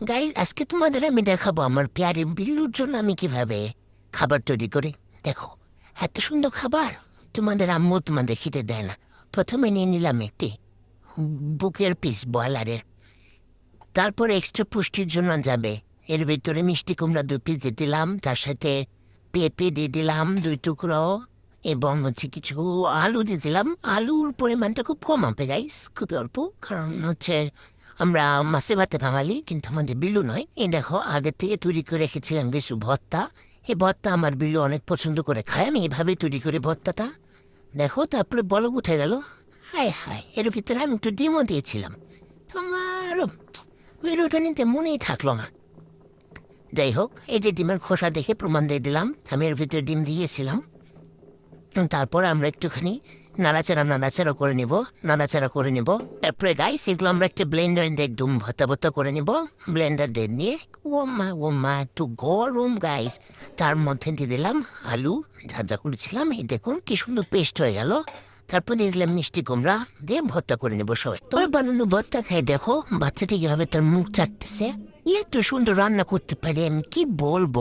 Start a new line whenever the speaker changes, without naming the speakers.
Guys, আজকে তোমাদের আমি দেখাবো আমার পেয়ারে বিল্লুর জন্য আমি কিভাবে খাবার তৈরি করি। দেখো, এত সুন্দর খাবার তোমাদের আম্মু তোমাদের খেতে দেয় না। প্রথমে নিয়ে নিলাম একটি বুকের পিস ব্রয়লারের। তারপর এক্সট্রা পুষ্টির জন্য যাবে এর ভিতরে মিষ্টি কুমড়া 2 পিস দিয়ে দিলাম, তার সাথে পেঁপে দিয়ে দিলাম 2 টুকরো, এবং কিছু আলু দিয়ে দিলাম। আলুর পরিমাণটা খুব কম হবে গাইস, খুবই অল্প, কারণ আমরা মাছে ভাতে বাঙালি, কিন্তু আমাদের বিলু নয়। এই দেখো, আগে থেকে তৈরি করে রেখেছিলাম কিছু ভর্তা। এই ভর্তা আমার বিলু অনেক পছন্দ করে খায়, আমি এভাবেই তৈরি করি ভর্তাটা। দেখো, তারপরে বলক উঠে গেল। হায় হায়, এর ভিতরে আমি একটু ডিমও দিয়েছিলাম, তোমার বিলুটা নিতে মনেই থাকলো না। যাই হোক, এই যে ডিমের খোসা দেখে প্রমাণ দিয়ে দিলাম আমি এর ভিতরে ডিম দিয়েছিলাম। তারপর আমরা একটুখানি নাড়াচাড়া করে নিব, তারপরে গাইস এগুলো আমরা একটা ব্লেন্ডার দিয়ে একদম ভর্তা করে নিব। ব্লেন্ডার দিয়ে নিয়ে ও মা একটু গরম গাইস, তার মধ্যে দিয়ে দিলাম আলু যা করেছিলাম। এই দেখুন কি সুন্দর পেস্ট হয়ে গেল। তারপর দিয়ে দিলাম মিষ্টি কুমড়া, দিয়ে ভর্তা করে নেবো সবাই। তোর বানানো ভর্তা খাই দেখো বাচ্চাটি কিভাবে তার মুখ চাটতেছে। এত সুন্দর রান্না করতে পারে আমি কি বলবো।